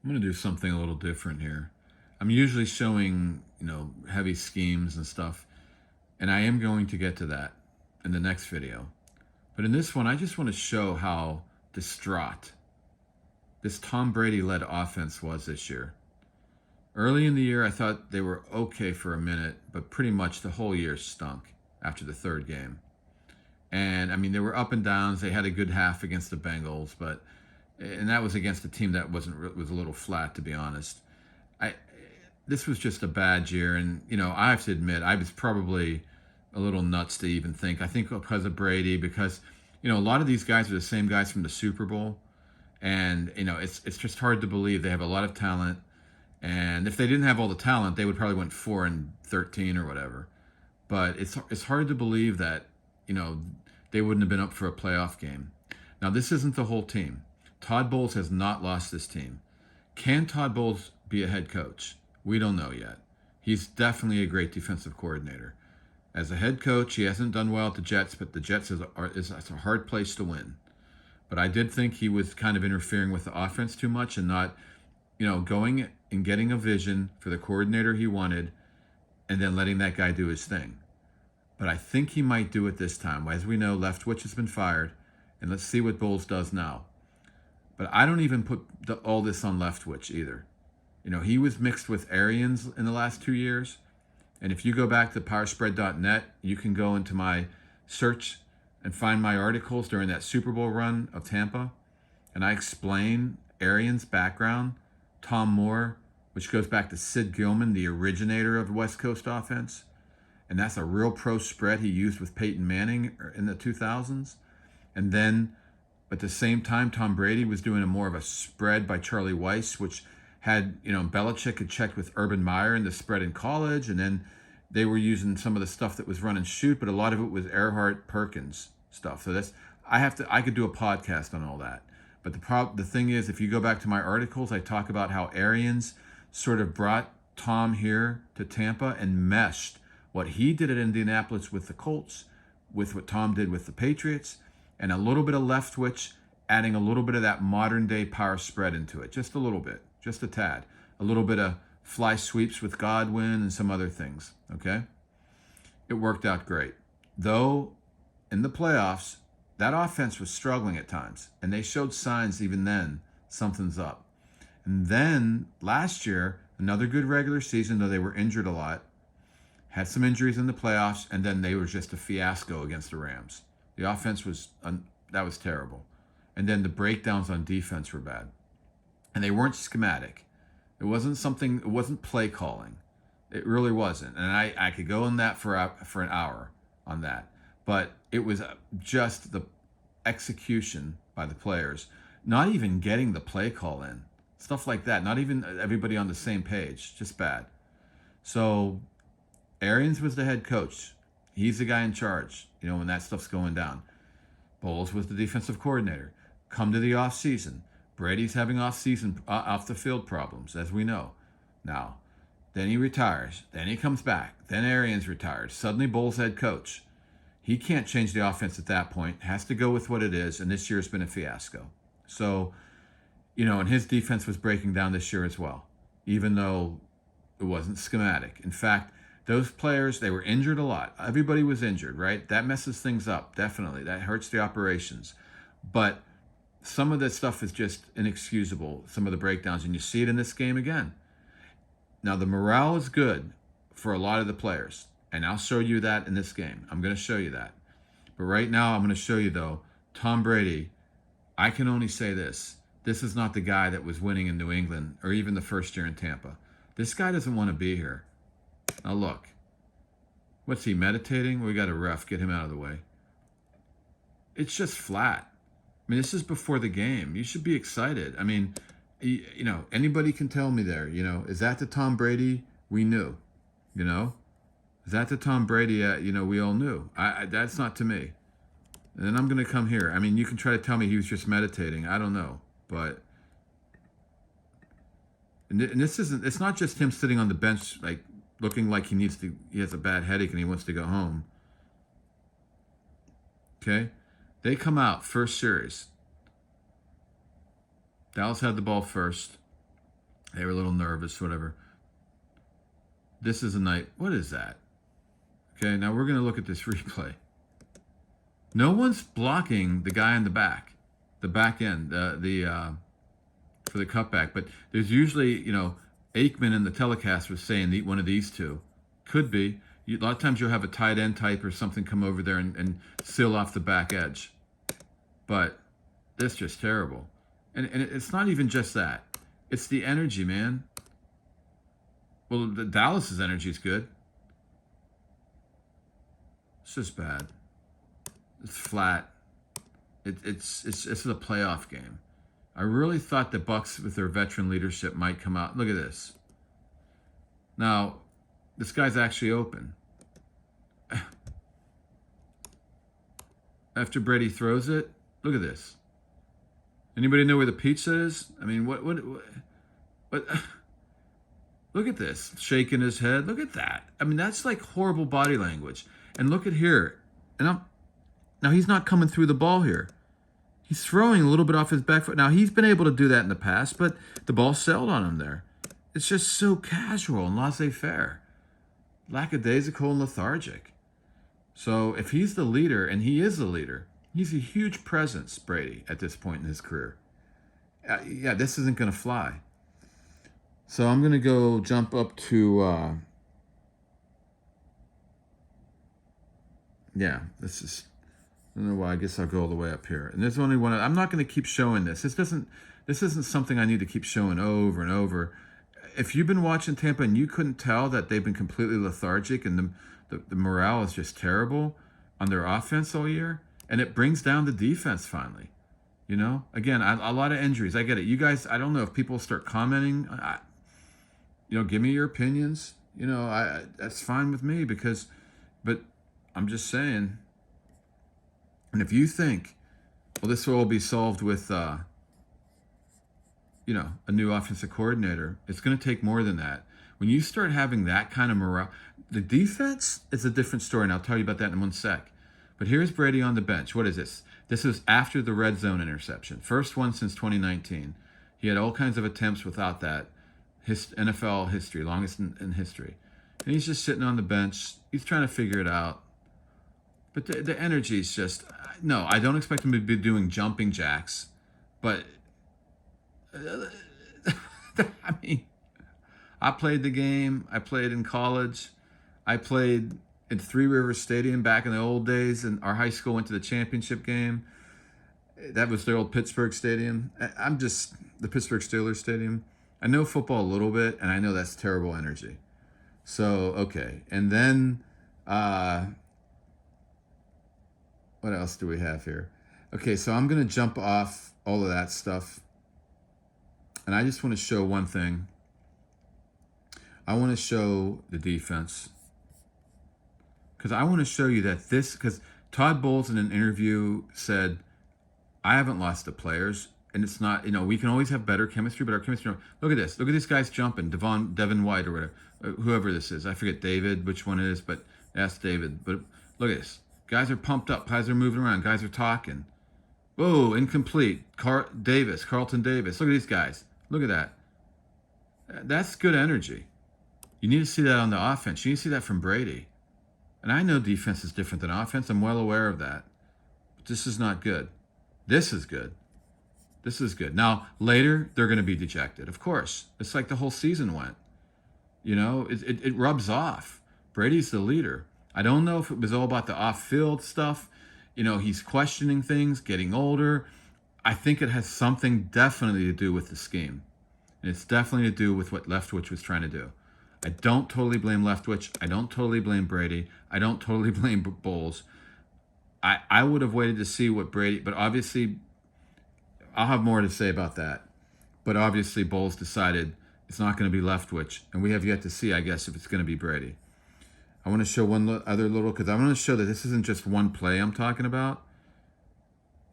I'm going to do something a little different here. I'm usually showing, heavy schemes and stuff, and I am going to get to that in the next video. But in this one, I just want to show how distraught this Tom Brady led offense was this year. Early in the year, I thought they were okay for a minute, but pretty much the whole year stunk after the third game. And I mean, there were up and downs. They had a good half against the Bengals, and that was against a team that was a little flat, to be honest. I This was just a bad year, and I have to admit I was probably a little nuts to even think. I think because of Brady, because a lot of these guys are the same guys from the Super Bowl, and it's just hard to believe they have a lot of talent. And if they didn't have all the talent, they would probably went 4-13 or whatever. But it's hard to believe that they wouldn't have been up for a playoff game. Now this isn't the whole team. Todd Bowles has not lost this team. Can Todd Bowles be a head coach? We don't know yet. He's definitely a great defensive coordinator. As a head coach, he hasn't done well at the Jets, but the Jets is a hard place to win. But I did think he was kind of interfering with the offense too much and not, going and getting a vision for the coordinator he wanted and then letting that guy do his thing. But I think he might do it this time. As we know, Leftwich has been fired, and let's see what Bowles does now. But I don't even put all this on Leftwich either. He was mixed with Arians in the last 2 years. And if you go back to powerspread.net, you can go into my search and find my articles during that Super Bowl run of Tampa. And I explain Arians' background, Tom Moore, which goes back to Sid Gilman, the originator of the West Coast offense. And that's a real pro spread he used with Peyton Manning in the 2000s. And then at the same time, Tom Brady was doing a more of a spread by Charlie Weiss, which had, Belichick had checked with Urban Meyer in the spread in college. And then they were using some of the stuff that was run and shoot, but a lot of it was Earhart Perkins stuff. So I could do a podcast on all that. But the thing is, if you go back to my articles, I talk about how Arians sort of brought Tom here to Tampa and meshed what he did at Indianapolis with the Colts with what Tom did with the Patriots, and a little bit of Leftwich, adding a little bit of that modern day power spread into it. Just a little bit, just a tad. A little bit of fly sweeps with Godwin and some other things, okay? It worked out great. Though, in the playoffs, that offense was struggling at times, and they showed signs even then something's up. And then, last year, another good regular season, though they were injured a lot, had some injuries in the playoffs, and then they were just a fiasco against the Rams. The offense that was terrible. And then the breakdowns on defense were bad. And they weren't schematic. It wasn't play calling. It really wasn't. And I could go on that for an hour on that. But it was just the execution by the players, not even getting the play call in. Stuff like that. Not even everybody on the same page. Just bad. So Arians was the head coach. He's the guy in charge, when that stuff's going down. Bowles was the defensive coordinator. Come to the offseason. Brady's having off the field problems, as we know now. Then he retires. Then he comes back. Then Arians retires. Suddenly Bowles head coach. He can't change the offense at that point. Has to go with what it is, and this year's been a fiasco. So, and his defense was breaking down this year as well, even though it wasn't schematic. In fact, those players, they were injured a lot. Everybody was injured, right? That messes things up, definitely. That hurts the operations. But some of that stuff is just inexcusable, some of the breakdowns, and you see it in this game again. Now, the morale is good for a lot of the players, and I'll show you that in this game. I'm going to show you that. But right now, I'm going to show you, though, Tom Brady, I can only say this. This is not the guy that was winning in New England or even the first year in Tampa. This guy doesn't want to be here. Now look, what's he meditating? We got a ref, get him out of the way. It's just flat. I mean, this is before the game. You should be excited. I mean, anybody can tell me there, is that the Tom Brady we knew? Is that the Tom Brady, we all knew? That's not to me. And then I'm going to come here. I mean, you can try to tell me he was just meditating. I don't know. But, and it's not just him sitting on the bench, like, looking like he has a bad headache and he wants to go home. Okay? They come out, first series. Dallas had the ball first. They were a little nervous, whatever. This is a night. What is that? Okay, now we're going to look at this replay. No one's blocking the guy in the back end, for the cutback. But there's usually, Aikman in the telecast was saying one of these two. Could be. A lot of times you'll have a tight end type or something come over there and seal off the back edge. But that's just terrible. And it's not even just that. It's the energy, man. Well, the Dallas's energy is good. It's just bad. It's flat. It's a playoff game. I really thought the Bucks, with their veteran leadership, might come out. Look at this. Now, this guy's actually open. After Brady throws it, look at this. Anybody know where the pizza is? I mean, what look at this. Shaking his head. Look at that. I mean, that's like horrible body language. And look at here. And now he's not coming through the ball here. He's throwing a little bit off his back foot. Now, he's been able to do that in the past, but the ball sailed on him there. It's just so casual and laissez-faire. Lackadaisical and lethargic. So if he's the leader, and he is the leader, he's a huge presence, Brady, at this point in his career. Yeah, this isn't going to fly. So I'm going to go jump up to, this is, I don't know why, I guess I'll go all the way up here. And there's only one, I'm not going to keep showing this. This isn't something I need to keep showing over and over. If you've been watching Tampa and you couldn't tell that they've been completely lethargic and the morale is just terrible on their offense all year, and it brings down the defense finally. Again, a lot of injuries. I get it. You guys, I don't know if people start commenting. Give me your opinions. That's fine with me but I'm just saying. And if you think, well, this will all be solved with, a new offensive coordinator, it's going to take more than that. When you start having that kind of morale, the defense is a different story, and I'll tell you about that in one sec. But here's Brady on the bench. What is this? This is after the red zone interception. First one since 2019. He had all kinds of attempts without that. NFL history, longest in history. And he's just sitting on the bench. He's trying to figure it out. But the energy is just, no, I don't expect him to be doing jumping jacks. But, I mean, I played the game. I played in college. I played in Three Rivers Stadium back in the old days, and our high school went to the championship game. That was their old Pittsburgh Stadium. I'm just the Pittsburgh Steelers Stadium. I know football a little bit, and I know that's terrible energy. So, okay. And then, what else do we have here? Okay, so I'm going to jump off all of that stuff. And I just want to show one thing. I want to show the defense. Because I want to show you that because Todd Bowles in an interview said, I haven't lost the players. And it's not, we can always have better chemistry, but our chemistry, look at this. Look at these guys jumping. Devin White or whatever, whoever this is. I forget David, which one it is, but ask David. But look at this. Guys are pumped up. Guys are moving around. Guys are talking. Whoa, incomplete. Carlton Davis. Look at these guys. Look at that. That's good energy. You need to see that on the offense. You need to see that from Brady. And I know defense is different than offense. I'm well aware of that. But this is not good. This is good. This is good. Now, later, they're going to be dejected. Of course. It's like the whole season went. It rubs off. Brady's the leader. I don't know if it was all about the off-field stuff. He's questioning things, getting older. I think it has something definitely to do with the scheme. And it's definitely to do with what Leftwich was trying to do. I don't totally blame Leftwich. I don't totally blame Brady. I don't totally blame Bowles. I would have waited to see what Brady, but obviously, I'll have more to say about that. But obviously, Bowles decided it's not going to be Leftwich. And we have yet to see, I guess, if it's going to be Brady. I want to show one other little, because I want to show that this isn't just one play I'm talking about.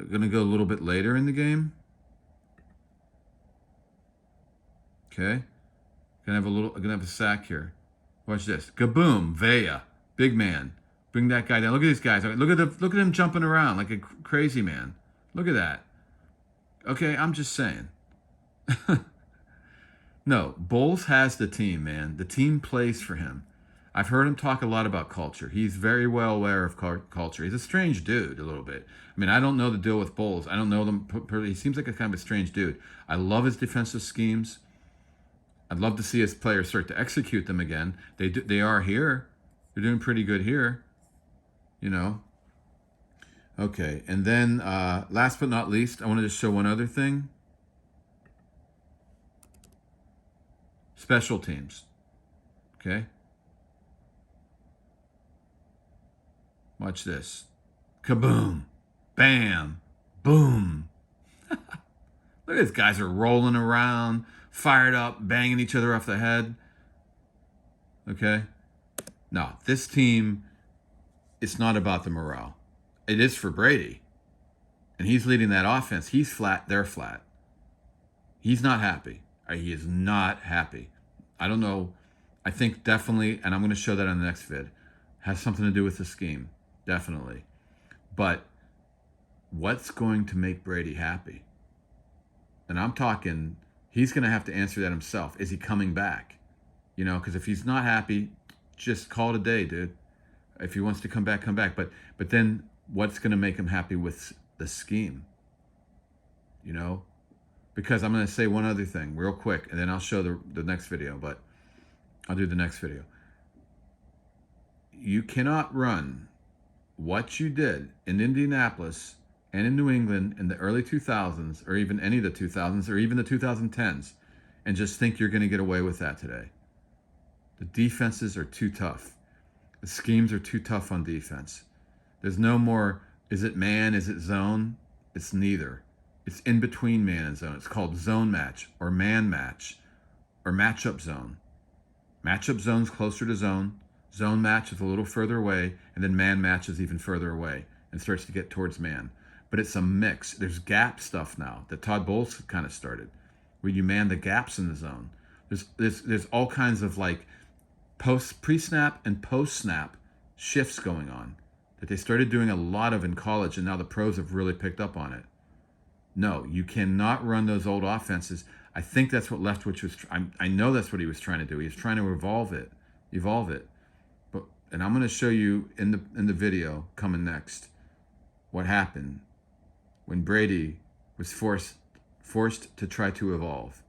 I'm going to go a little bit later in the game. Okay. I'm gonna have a sack here. Watch this. Kaboom, Vea, big man. Bring that guy down. Look at these guys. Look at him jumping around like a crazy man. Look at that. Okay, I'm just saying. No, Bowles has the team, man. The team plays for him. I've heard him talk a lot about culture. He's very well aware of culture. He's a strange dude, a little bit. I mean, I don't know the deal with Bowles. I don't know them. He seems like a kind of a strange dude. I love his defensive schemes. I'd love to see his players start to execute them again. They are here. They're doing pretty good here, you know. Okay, and then last but not least, I wanted to show one other thing. Special teams. Okay. Watch this. Kaboom. Bam. Boom. Look at these guys are rolling around, fired up, banging each other off the head. Okay? No, this team, it's not about the morale. It is for Brady. And he's leading that offense. He's flat, they're flat. He's not happy. He is not happy. I don't know. I think definitely, and I'm going to show that on the next vid, has something to do with the scheme. Definitely. But what's going to make Brady happy? And I'm talking, he's going to have to answer that himself. Is he coming back? You know, because if he's not happy, just call it a day, dude. If he wants to come back, come back. But then what's going to make him happy with the scheme? You know? Because I'm going to say one other thing real quick, and then I'll show the next video, but I'll do the next video. You cannot run what you did in Indianapolis and in New England in the early 2000s, or even any of the 2000s, or even the 2010s, and just think you're going to get away with that today. The defenses are too tough. The schemes are too tough on defense. There's no more, is it man, is it zone? It's neither. It's in between man and zone. It's called zone match or man match or matchup zone. Matchup zone's closer to zone. Zone match is a little further away, and then man match is even further away and starts to get towards man. But it's a mix. There's gap stuff now that Todd Bowles kind of started, where you man the gaps in the zone. There's all kinds of like pre-snap and post-snap shifts going on that they started doing a lot of in college, and now the pros have really picked up on it. No, you cannot run those old offenses. I think that's what Leftwich was. I know that's what he was trying to do. He was trying to evolve it. But and I'm going to show you in the video coming next what happened when Brady was forced to try to evolve.